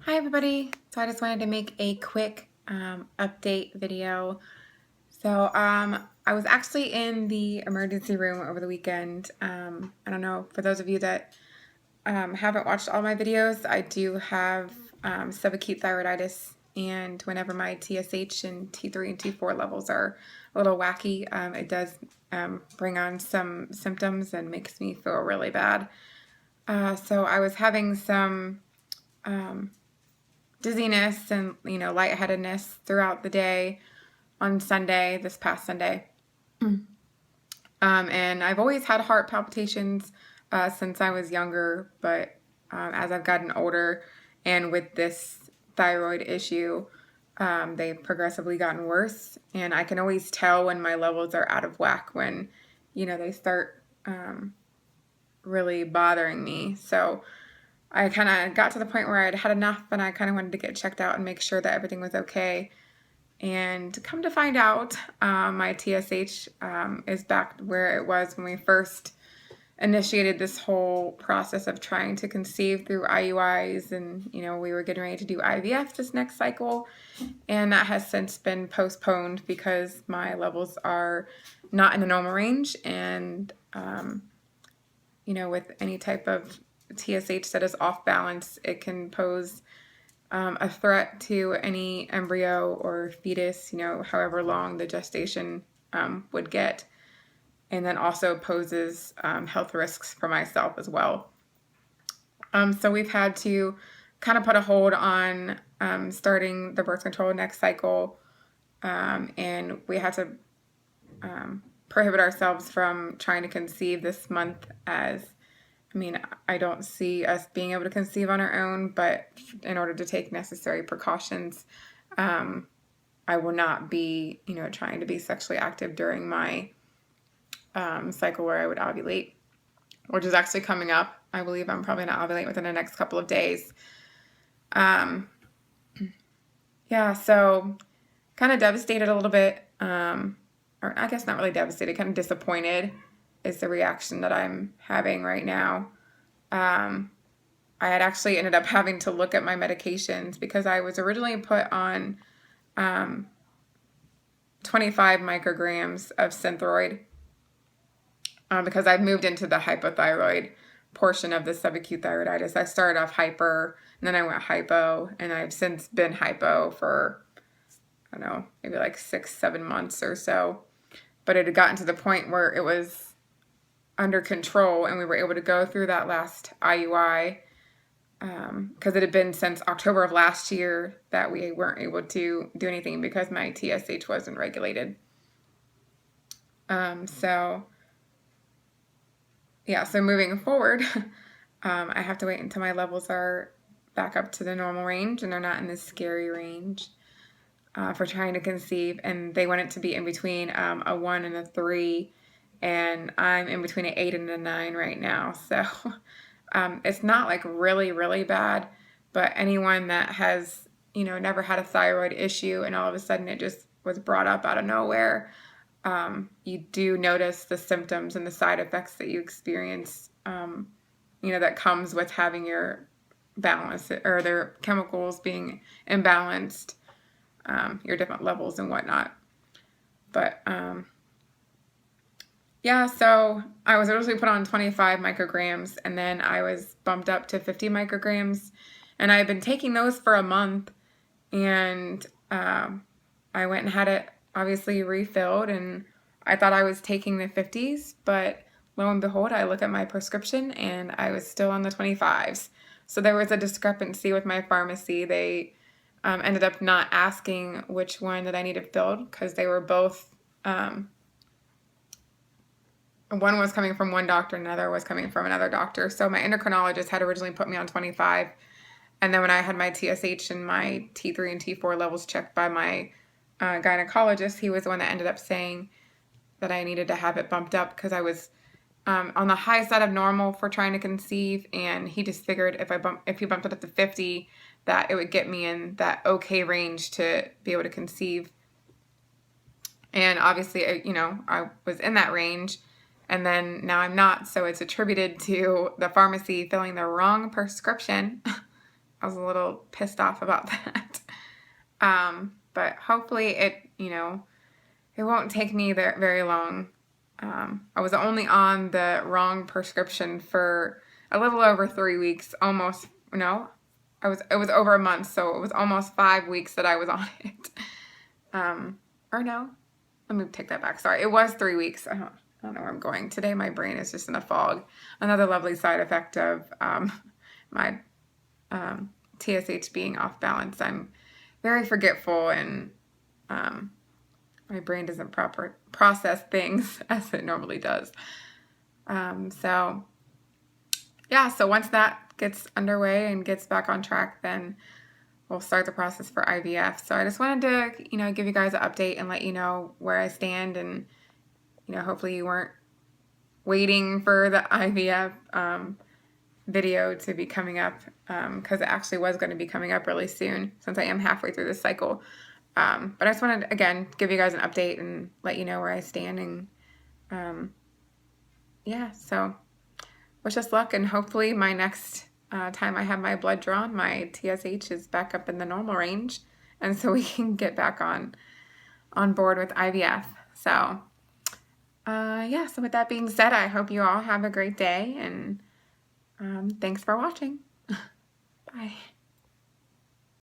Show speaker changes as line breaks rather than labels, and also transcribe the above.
Hi everybody. So I just wanted to make a quick update video. I was actually in the emergency room over the weekend. I don't know, for those of you that haven't watched all my videos, I do have subacute thyroiditis, and whenever my TSH and T3 and T4 levels are a little wacky, it does bring on some symptoms and makes me feel really bad. So I was having some dizziness and lightheadedness throughout the day on Sunday, this past Sunday. And I've always had heart palpitations since I was younger, but as I've gotten older and with this thyroid issue, they've progressively gotten worse. And I can always tell when my levels are out of whack when, they start really bothering me. So I kind of got to the point where I'd had enough and I kind of wanted to get checked out and make sure that everything was okay. And come to find out, my TSH is back where it was when we first initiated this whole process of trying to conceive through IUIs, and we were getting ready to do IVF this next cycle, and that has since been postponed because my levels are not in the normal range, and with any type of TSH that is off balance, it can pose a threat to any embryo or fetus, however long the gestation would get, and then also poses health risks for myself as well. So we've had to kind of put a hold on starting the birth control next cycle, and we had to prohibit ourselves from trying to conceive this month, as I don't see us being able to conceive on our own, but in order to take necessary precautions, I will not be, trying to be sexually active during my cycle where I would ovulate, which is actually coming up. I believe I'm probably going to ovulate within the next couple of days. So kind of devastated a little bit, or I guess not really devastated, kind of disappointed is the reaction that I'm having right now. I had actually ended up having to look at my medications because I was originally put on 25 micrograms of Synthroid because I've moved into the hypothyroid portion of the subacute thyroiditis. I started off hyper, and then I went hypo, and I've since been hypo for, I don't know, maybe like 6-7 months or so. But it had gotten to the point where it was under control, and we were able to go through that last IUI because it had been since October of last year that we weren't able to do anything because my TSH wasn't regulated. So moving forward, I have to wait until my levels are back up to the normal range and they're not in this scary range for trying to conceive. And they want it to be in between a 1 and a 3. And I'm in between an 8 and a 9 right now. So it's not like really, really bad, but anyone that has, never had a thyroid issue and all of a sudden it just was brought up out of nowhere, you do notice the symptoms and the side effects that you experience, that comes with having your balance or their chemicals being imbalanced, your different levels and whatnot. But, so I was originally put on 25 micrograms, and then I was bumped up to 50 micrograms, and I've been taking those for a month, and I went and had it obviously refilled, and I thought I was taking the 50s, but lo and behold, I look at my prescription, and I was still on the 25s. So there was a discrepancy with my pharmacy. They ended up not asking which one that I needed filled because they were both... one was coming from one doctor, and another was coming from another doctor. So my endocrinologist had originally put me on 25. And then when I had my TSH and my T3 and T4 levels checked by my gynecologist, he was the one that ended up saying that I needed to have it bumped up because I was on the high side of normal for trying to conceive. And he just figured if he bumped it up to 50, that it would get me in that okay range to be able to conceive. And obviously, I was in that range. And then now I'm not, so it's attributed to the pharmacy filling the wrong prescription I was a little pissed off about that. But hopefully it won't take me there very long. I was only on the wrong prescription for a little over 3 weeks, almost, no, it was over a month, so it was almost 5 weeks that I was on it. Or no, let me take that back. Sorry, it was 3 weeks. I don't know where I'm going. Today my brain is just in a fog. Another lovely side effect of my TSH being off balance. I'm very forgetful, and my brain doesn't process things as it normally does. So once that gets underway and gets back on track, then we'll start the process for IVF. So I just wanted to, give you guys an update and let you know where I stand, and, hopefully you weren't waiting for the IVF video to be coming up, because it actually was going to be coming up really soon since I am halfway through this cycle. But I just wanted to, again, give you guys an update and let you know where I stand. And so wish us luck, and hopefully my next time I have my blood drawn, my TSH is back up in the normal range, and so we can get back on board with IVF. So so with that being said, I hope you all have a great day, and thanks for watching. Bye.